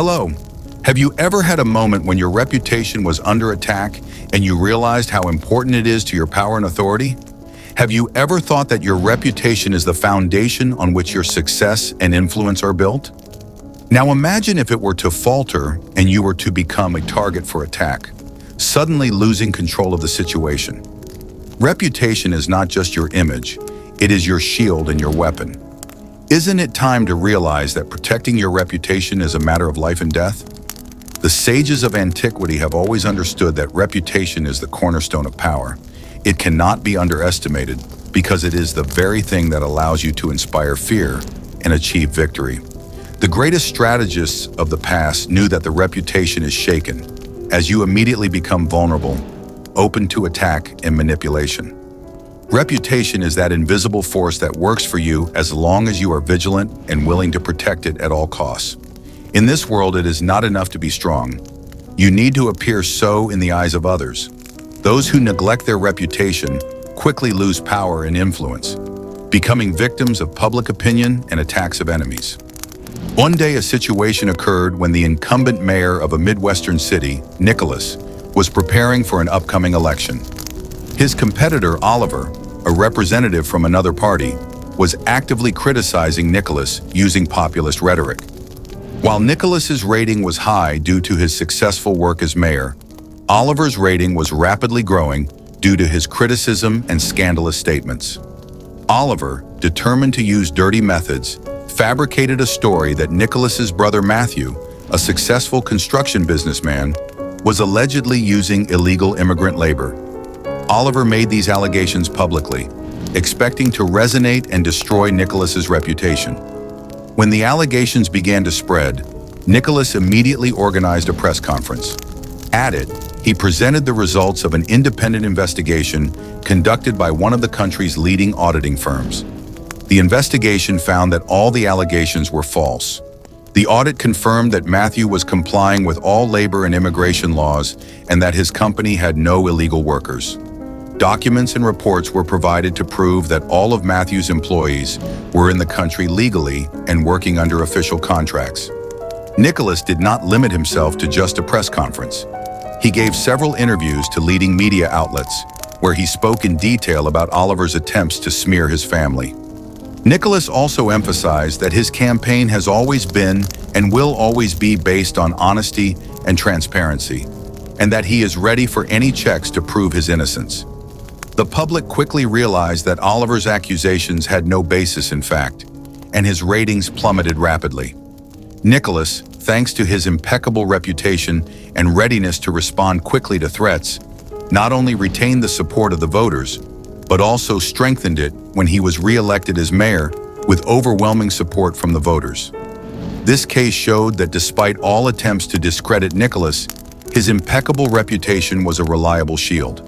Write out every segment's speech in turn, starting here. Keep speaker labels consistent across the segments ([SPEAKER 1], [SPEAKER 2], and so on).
[SPEAKER 1] Hello. Have you ever had a moment when your reputation was under attack and you realized how important it is to your power and authority? Have you ever thought that your reputation is the foundation on which your success and influence are built? Now imagine if it were to falter and you were to become a target for attack, suddenly losing control of the situation. Reputation is not just your image, it is your shield and your weapon. Isn't it time to realize that protecting your reputation is a matter of life and death? The sages of antiquity have always understood that reputation is the cornerstone of power. It cannot be underestimated because it is the very thing that allows you to inspire fear and achieve victory. The greatest strategists of the past knew that the reputation is shaken as you immediately become vulnerable, open to attack and manipulation. Reputation is that invisible force that works for you as long as you are vigilant and willing to protect it at all costs. In this world, it is not enough to be strong. You need to appear so in the eyes of others. Those who neglect their reputation quickly lose power and influence, becoming victims of public opinion and attacks of enemies. One day, a situation occurred when the incumbent mayor of a Midwestern city, Nicholas, was preparing for an upcoming election. His competitor, Oliver, a representative from another party, was actively criticizing Nicholas using populist rhetoric. While Nicholas's rating was high due to his successful work as mayor, Oliver's rating was rapidly growing due to his criticism and scandalous statements. Oliver, determined to use dirty methods, fabricated a story that Nicholas's brother Matthew, a successful construction businessman, was allegedly using illegal immigrant labor. Oliver made these allegations publicly, expecting to resonate and destroy Nicholas's reputation. When the allegations began to spread, Nicholas immediately organized a press conference. At it, he presented the results of an independent investigation conducted by one of the country's leading auditing firms. The investigation found that all the allegations were false. The audit confirmed that Matthew was complying with all labor and immigration laws and that his company had no illegal workers. Documents and reports were provided to prove that all of Matthew's employees were in the country legally and working under official contracts. Nicholas did not limit himself to just a press conference. He gave several interviews to leading media outlets, where he spoke in detail about Oliver's attempts to smear his family. Nicholas also emphasized that his campaign has always been and will always be based on honesty and transparency, and that he is ready for any checks to prove his innocence. The public quickly realized that Oliver's accusations had no basis in fact, and his ratings plummeted rapidly. Nicholas, thanks to his impeccable reputation and readiness to respond quickly to threats, not only retained the support of the voters, but also strengthened it when he was re-elected as mayor with overwhelming support from the voters. This case showed that despite all attempts to discredit Nicholas, his impeccable reputation was a reliable shield.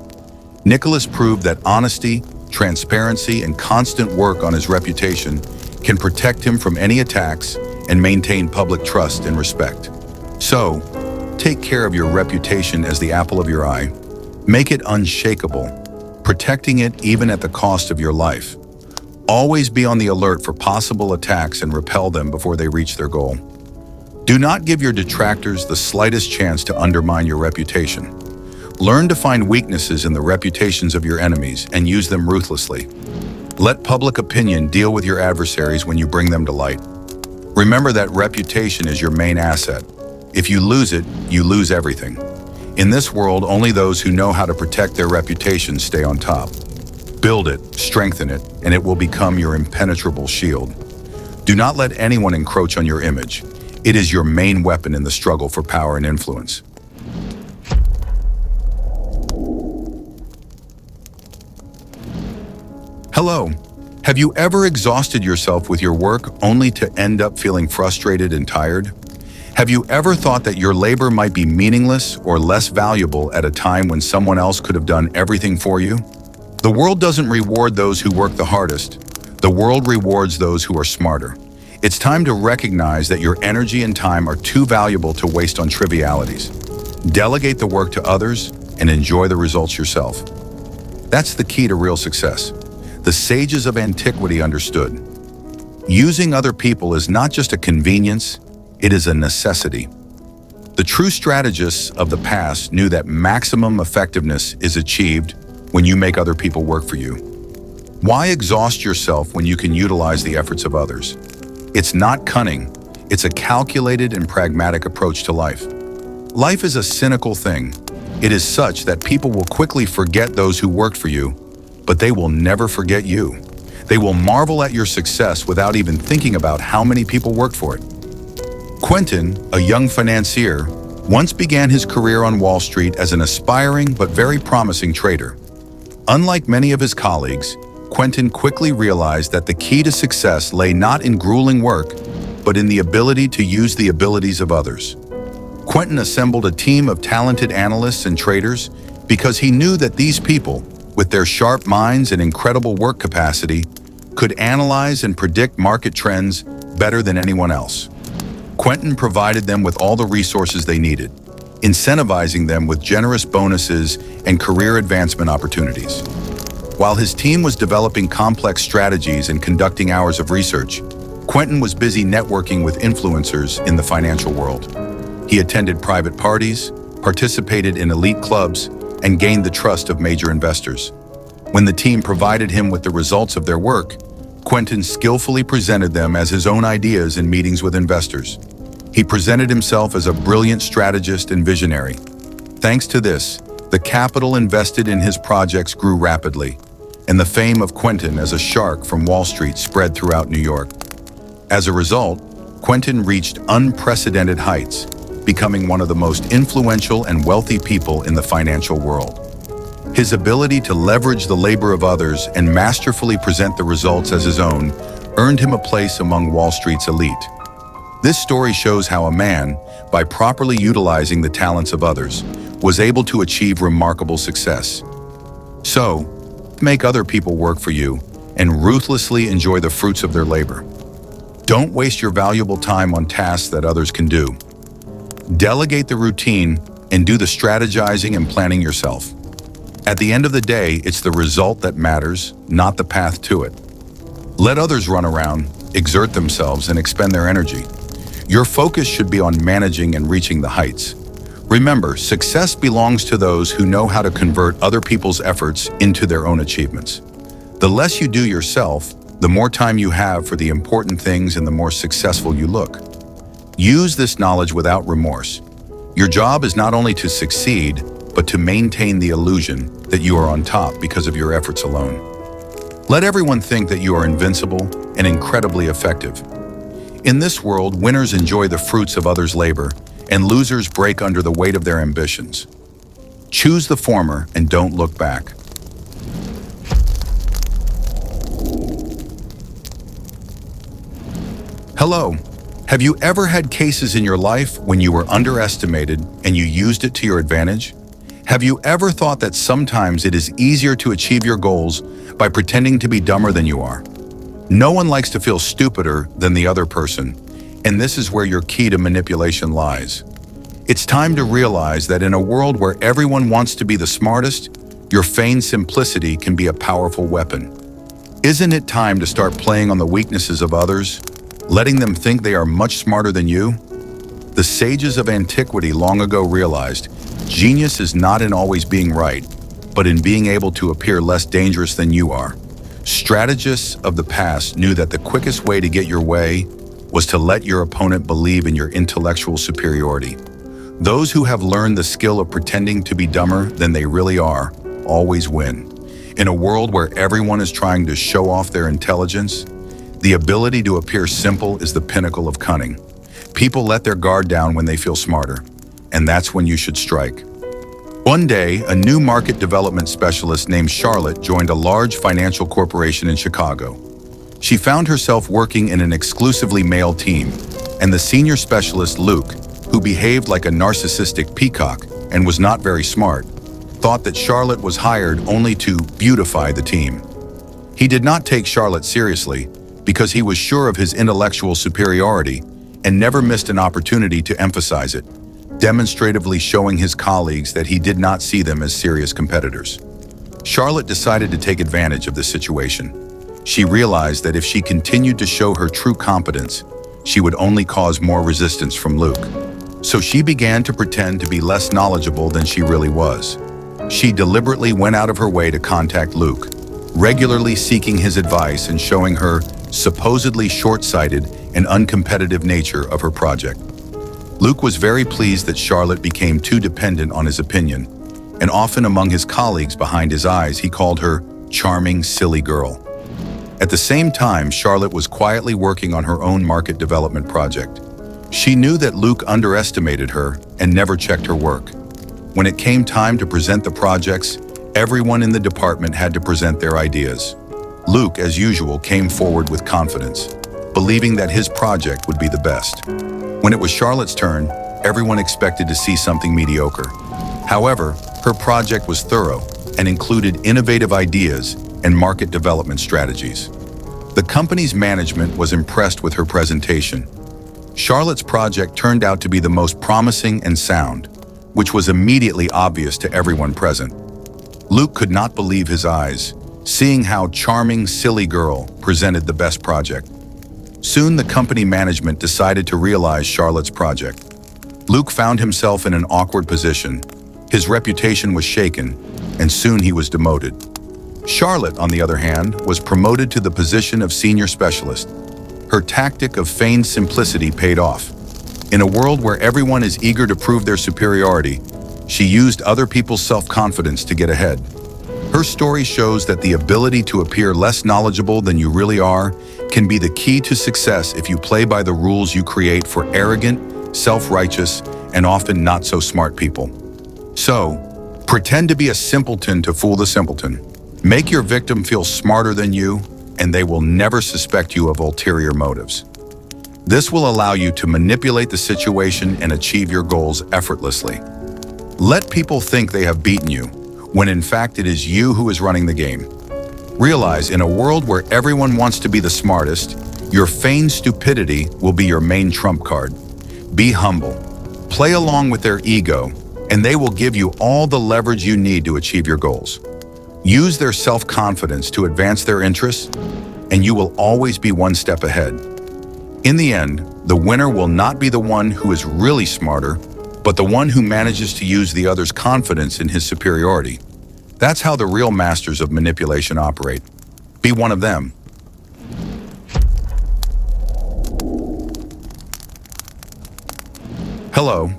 [SPEAKER 1] Nicholas proved that honesty, transparency, and constant work on his reputation can protect him from any attacks and maintain public trust and respect. So, take care of your reputation as the apple of your eye. Make it unshakable, protecting it even at the cost of your life. Always be on the alert for possible attacks and repel them before they reach their goal. Do not give your detractors the slightest chance to undermine your reputation. Learn to find weaknesses in the reputations of your enemies and use them ruthlessly. Let public opinion deal with your adversaries when you bring them to light. Remember that reputation is your main asset. If you lose it, you lose everything. In this world, only those who know how to protect their reputation stay on top. Build it, strengthen it, and it will become your impenetrable shield. Do not let anyone encroach on your image. It is your main weapon in the struggle for power and influence. Hello. Have you ever exhausted yourself with your work only to end up feeling frustrated and tired? Have you ever thought that your labor might be meaningless or less valuable at a time when someone else could have done everything for you? The world doesn't reward those who work the hardest. The world rewards those who are smarter. It's time to recognize that your energy and time are too valuable to waste on trivialities. Delegate the work to others and enjoy the results yourself. That's the key to real success. The sages of antiquity understood. Using other people is not just a convenience, it is a necessity. The true strategists of the past knew that maximum effectiveness is achieved when you make other people work for you. Why exhaust yourself when you can utilize the efforts of others? It's not cunning, it's a calculated and pragmatic approach to life. Life is a cynical thing. It is such that people will quickly forget those who worked for you, but they will never forget you. They will marvel at your success without even thinking about how many people worked for it. Quentin, a young financier, once began his career on Wall Street as an aspiring but very promising trader. Unlike many of his colleagues, Quentin quickly realized that the key to success lay not in grueling work, but in the ability to use the abilities of others. Quentin assembled a team of talented analysts and traders because he knew that these people, with their sharp minds and incredible work capacity, could analyze and predict market trends better than anyone else. Quentin provided them with all the resources they needed, incentivizing them with generous bonuses and career advancement opportunities. While his team was developing complex strategies and conducting hours of research, Quentin was busy networking with influencers in the financial world. He attended private parties, participated in elite clubs, and gained the trust of major investors. When the team provided him with the results of their work, Quentin skillfully presented them as his own ideas in meetings with investors. He presented himself as a brilliant strategist and visionary. Thanks to this, the capital invested in his projects grew rapidly, and the fame of Quentin as a shark from Wall Street spread throughout New York. As a result, Quentin reached unprecedented heights, becoming one of the most influential and wealthy people in the financial world. His ability to leverage the labor of others and masterfully present the results as his own earned him a place among Wall Street's elite. This story shows how a man, by properly utilizing the talents of others, was able to achieve remarkable success. So, make other people work for you and ruthlessly enjoy the fruits of their labor. Don't waste your valuable time on tasks that others can do. Delegate the routine and do the strategizing and planning yourself. At the end of the day, it's the result that matters, not the path to it. Let others run around, exert themselves, and expend their energy. Your focus should be on managing and reaching the heights. Remember, success belongs to those who know how to convert other people's efforts into their own achievements. The less you do yourself, the more time you have for the important things and the more successful you look. Use this knowledge without remorse. Your job is not only to succeed, but to maintain the illusion that you are on top because of your efforts alone. Let everyone think that you are invincible and incredibly effective. In this world, winners enjoy the fruits of others' labor, and losers break under the weight of their ambitions. Choose the former and don't look back. Hello. Have you ever had cases in your life when you were underestimated and you used it to your advantage? Have you ever thought that sometimes it is easier to achieve your goals by pretending to be dumber than you are? No one likes to feel stupider than the other person, and this is where your key to manipulation lies. It's time to realize that in a world where everyone wants to be the smartest, your feigned simplicity can be a powerful weapon. Isn't it time to start playing on the weaknesses of others, letting them think they are much smarter than you? The sages of antiquity long ago realized genius is not in always being right, but in being able to appear less dangerous than you are. Strategists of the past knew that the quickest way to get your way was to let your opponent believe in your intellectual superiority. Those who have learned the skill of pretending to be dumber than they really are always win. In a world where everyone is trying to show off their intelligence, the ability to appear simple is the pinnacle of cunning. People let their guard down when they feel smarter, and that's when you should strike. One day, a new market development specialist named Charlotte joined a large financial corporation in Chicago. She found herself working in an exclusively male team, and the senior specialist, Luke, who behaved like a narcissistic peacock and was not very smart, thought that Charlotte was hired only to beautify the team. He did not take Charlotte seriously because he was sure of his intellectual superiority and never missed an opportunity to emphasize it, demonstratively showing his colleagues that he did not see them as serious competitors. Charlotte decided to take advantage of the situation. She realized that if she continued to show her true competence, she would only cause more resistance from Luke. So she began to pretend to be less knowledgeable than she really was. She deliberately went out of her way to contact Luke, regularly seeking his advice and showing her supposedly short-sighted and uncompetitive nature of her project. Luke was very pleased that Charlotte became too dependent on his opinion, and often among his colleagues behind his eyes he called her charming, silly girl. At the same time, Charlotte was quietly working on her own market development project. She knew that Luke underestimated her and never checked her work. When it came time to present the projects, everyone in the department had to present their ideas. Luke, as usual, came forward with confidence, believing that his project would be the best. When it was Charlotte's turn, everyone expected to see something mediocre. However, her project was thorough and included innovative ideas and market development strategies. The company's management was impressed with her presentation. Charlotte's project turned out to be the most promising and sound, which was immediately obvious to everyone present. Luke could not believe his eyes, seeing how charming, silly girl presented the best project. Soon the company management decided to realize Charlotte's project. Luke found himself in an awkward position. His reputation was shaken, and soon he was demoted. Charlotte, on the other hand, was promoted to the position of senior specialist. Her tactic of feigned simplicity paid off. In a world where everyone is eager to prove their superiority, she used other people's self-confidence to get ahead. Her story shows that the ability to appear less knowledgeable than you really are can be the key to success if you play by the rules you create for arrogant, self-righteous, and often not so smart people. So, pretend to be a simpleton to fool the simpleton. Make your victim feel smarter than you, and they will never suspect you of ulterior motives. This will allow you to manipulate the situation and achieve your goals effortlessly. Let people think they have beaten you, when in fact it is you who is running the game. Realize, in a world where everyone wants to be the smartest, your feigned stupidity will be your main trump card. Be humble. Play along with their ego, and they will give you all the leverage you need to achieve your goals. Use their self-confidence to advance their interests, and you will always be one step ahead. In the end, the winner will not be the one who is really smarter, but the one who manages to use the other's confidence in his superiority. That's how the real masters of manipulation operate. Be one of them. Hello.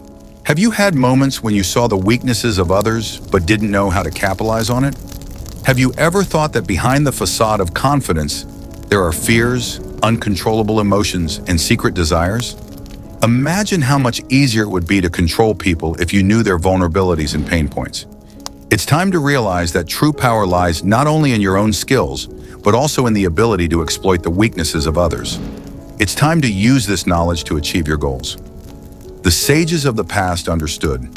[SPEAKER 1] Have you had moments when you saw the weaknesses of others but didn't know how to capitalize on it? Have you ever thought that behind the facade of confidence, there are fears, uncontrollable emotions, and secret desires? Imagine how much easier it would be to control people if you knew their vulnerabilities and pain points. It's time to realize that true power lies not only in your own skills, but also in the ability to exploit the weaknesses of others. It's time to use this knowledge to achieve your goals. The sages of the past understood.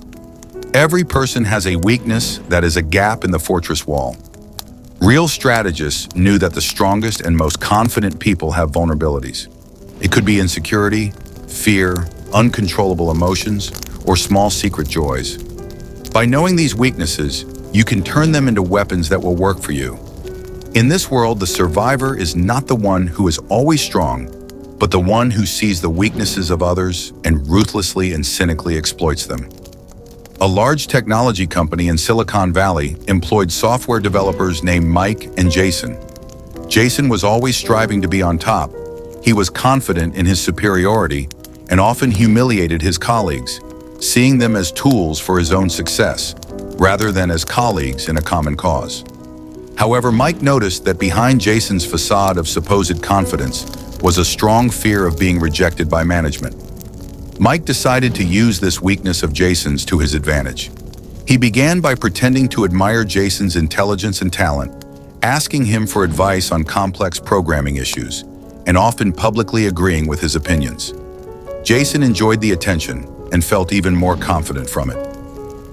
[SPEAKER 1] Every person has a weakness that is a gap in the fortress wall. Real strategists knew that the strongest and most confident people have vulnerabilities. It could be insecurity, fear, uncontrollable emotions, or small secret joys. By knowing these weaknesses, you can turn them into weapons that will work for you. In this world, the survivor is not the one who is always strong, but the one who sees the weaknesses of others and ruthlessly and cynically exploits them. A large technology company in Silicon Valley employed software developers named Mike and Jason. Jason was always striving to be on top. He was confident in his superiority and often humiliated his colleagues, seeing them as tools for his own success, rather than as colleagues in a common cause. However, Mike noticed that behind Jason's facade of supposed confidence was a strong fear of being rejected by management. Mike decided to use this weakness of Jason's to his advantage. He began by pretending to admire Jason's intelligence and talent, asking him for advice on complex programming issues, and often publicly agreeing with his opinions. Jason enjoyed the attention and felt even more confident from it.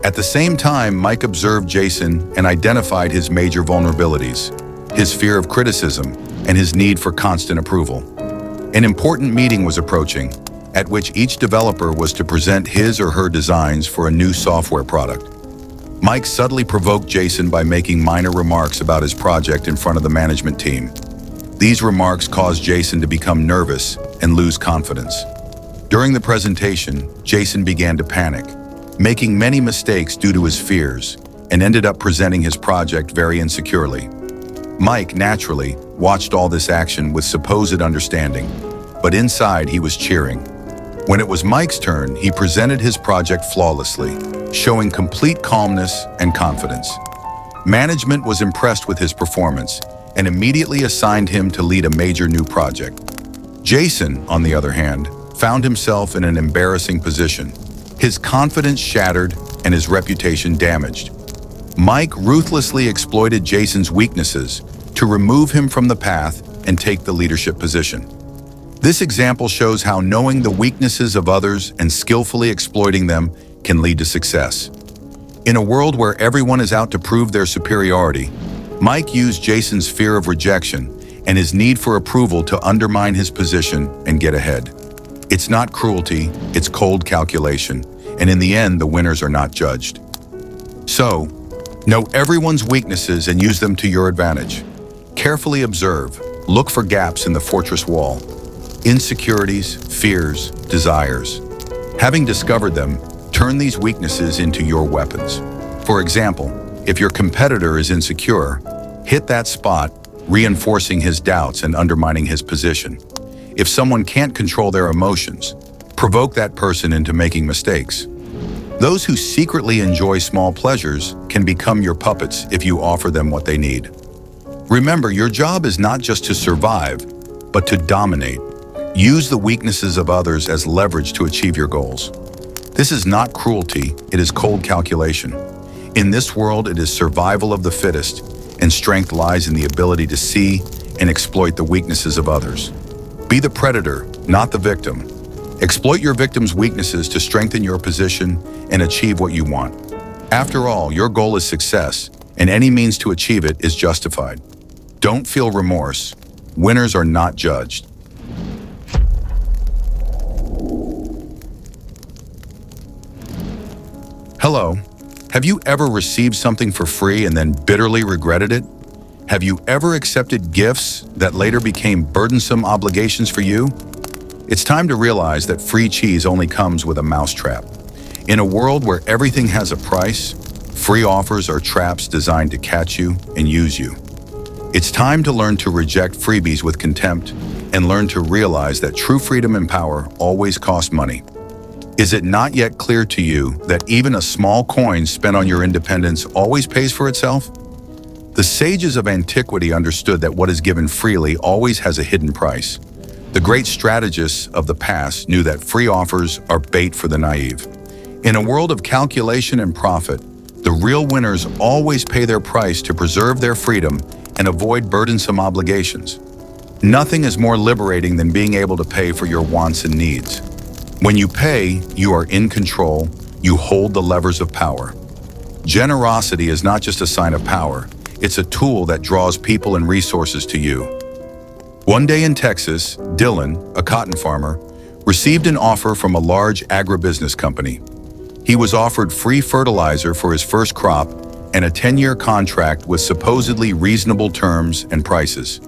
[SPEAKER 1] At the same time, Mike observed Jason and identified his major vulnerabilities, his fear of criticism, and his need for constant approval. An important meeting was approaching, at which each developer was to present his or her designs for a new software product. Mike subtly provoked Jason by making minor remarks about his project in front of the management team. These remarks caused Jason to become nervous and lose confidence. During the presentation, Jason began to panic, making many mistakes due to his fears, and ended up presenting his project very insecurely. Mike, naturally, watched all this action with supposed understanding, but inside he was cheering. When it was Mike's turn, he presented his project flawlessly, showing complete calmness and confidence. Management was impressed with his performance and immediately assigned him to lead a major new project. Jason, on the other hand, found himself in an embarrassing position, his confidence shattered and his reputation damaged. Mike ruthlessly exploited Jason's weaknesses to remove him from the path and take the leadership position. This example shows how knowing the weaknesses of others and skillfully exploiting them can lead to success. In a world where everyone is out to prove their superiority, Mike used Jason's fear of rejection and his need for approval to undermine his position and get ahead. It's not cruelty, it's cold calculation, and in the end, the winners are not judged. So, know everyone's weaknesses and use them to your advantage. Carefully observe, look for gaps in the fortress wall. Insecurities, fears, desires. Having discovered them, turn these weaknesses into your weapons. For example, if your competitor is insecure, hit that spot, reinforcing his doubts and undermining his position. If someone can't control their emotions, provoke that person into making mistakes. Those who secretly enjoy small pleasures can become your puppets if you offer them what they need. Remember, your job is not just to survive, but to dominate. Use the weaknesses of others as leverage to achieve your goals. This is not cruelty, it is cold calculation. In this world, it is survival of the fittest, and strength lies in the ability to see and exploit the weaknesses of others. Be the predator, not the victim. Exploit your victim's weaknesses to strengthen your position and achieve what you want. After all, your goal is success, and any means to achieve it is justified. Don't feel remorse. Winners are not judged. Hello. Have you ever received something for free and then bitterly regretted it? Have you ever accepted gifts that later became burdensome obligations for you? It's time to realize that free cheese only comes with a mousetrap. In a world where everything has a price, free offers are traps designed to catch you and use you. It's time to learn to reject freebies with contempt and learn to realize that true freedom and power always cost money. Is it not yet clear to you that even a small coin spent on your independence always pays for itself? The sages of antiquity understood that what is given freely always has a hidden price. The great strategists of the past knew that free offers are bait for the naive. In a world of calculation and profit, the real winners always pay their price to preserve their freedom and avoid burdensome obligations. Nothing is more liberating than being able to pay for your wants and needs. When you pay, you are in control, you hold the levers of power. Generosity is not just a sign of power, it's a tool that draws people and resources to you. One day in Texas, Dylan, a cotton farmer, received an offer from a large agribusiness company. He was offered free fertilizer for his first crop and a 10-year contract with supposedly reasonable terms and prices.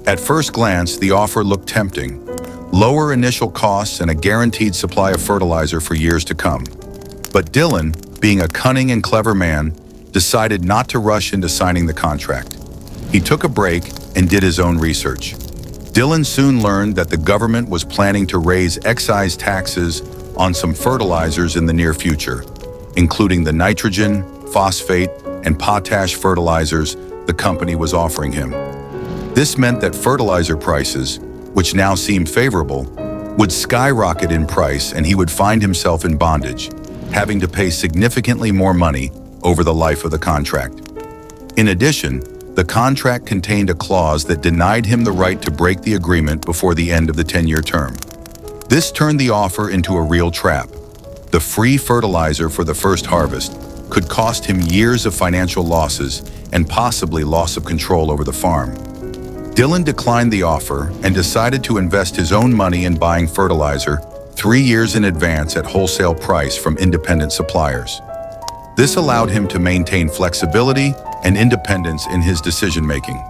[SPEAKER 1] At first glance, the offer looked tempting. Lower initial costs and a guaranteed supply of fertilizer for years to come. But Dylan, being a cunning and clever man, decided not to rush into signing the contract. He took a break and did his own research. Dylan soon learned that the government was planning to raise excise taxes on some fertilizers in the near future, including the nitrogen, phosphate, and potash fertilizers the company was offering him. This meant that fertilizer prices, which now seemed favorable, would skyrocket in price and he would find himself in bondage, having to pay significantly more money over the life of the contract. In addition, the contract contained a clause that denied him the right to break the agreement before the end of the 10-year term. This turned the offer into a real trap. The free fertilizer for the first harvest could cost him years of financial losses and possibly loss of control over the farm. Dylan declined the offer and decided to invest his own money in buying fertilizer 3 years in advance at wholesale price from independent suppliers. This allowed him to maintain flexibility and independence in his decision-making.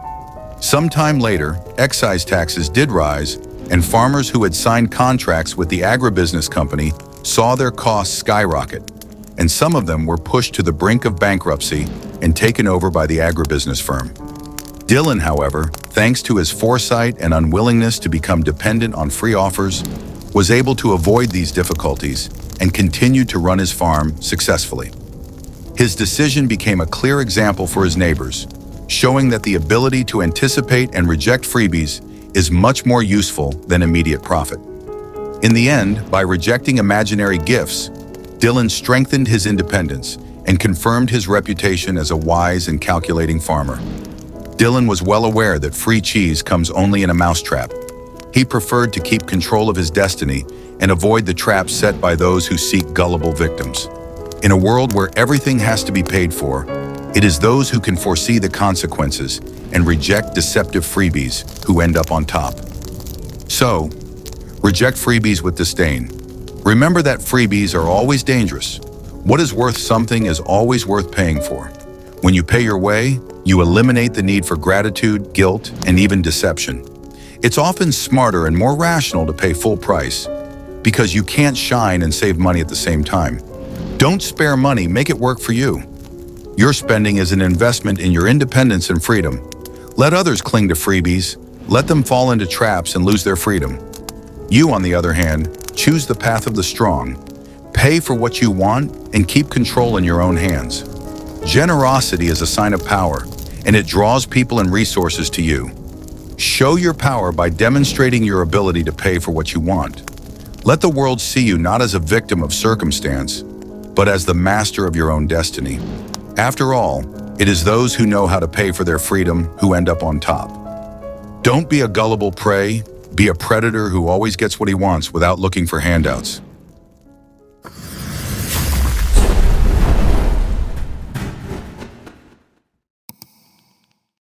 [SPEAKER 1] Sometime later, excise taxes did rise, and farmers who had signed contracts with the agribusiness company saw their costs skyrocket, and some of them were pushed to the brink of bankruptcy and taken over by the agribusiness firm. Dylan, however, thanks to his foresight and unwillingness to become dependent on free offers, was able to avoid these difficulties and continued to run his farm successfully. His decision became a clear example for his neighbors, showing that the ability to anticipate and reject freebies is much more useful than immediate profit. In the end, by rejecting imaginary gifts, Dylan strengthened his independence and confirmed his reputation as a wise and calculating farmer. Dylan was well aware that free cheese comes only in a mousetrap. He preferred to keep control of his destiny and avoid the traps set by those who seek gullible victims. In a world where everything has to be paid for, it is those who can foresee the consequences and reject deceptive freebies who end up on top. So, reject freebies with disdain. Remember that freebies are always dangerous. What is worth something is always worth paying for. When you pay your way, you eliminate the need for gratitude, guilt, and even deception. It's often smarter and more rational to pay full price because you can't shine and save money at the same time. Don't spare money, make it work for you. Your spending is an investment in your independence and freedom. Let others cling to freebies, let them fall into traps and lose their freedom. You, on the other hand, choose the path of the strong. Pay for what you want and keep control in your own hands. Generosity is a sign of power, and it draws people and resources to you. Show your power by demonstrating your ability to pay for what you want. Let the world see you not as a victim of circumstance, but as the master of your own destiny. After all, it is those who know how to pay for their freedom who end up on top. Don't be a gullible prey, be a predator who always gets what he wants without looking for handouts.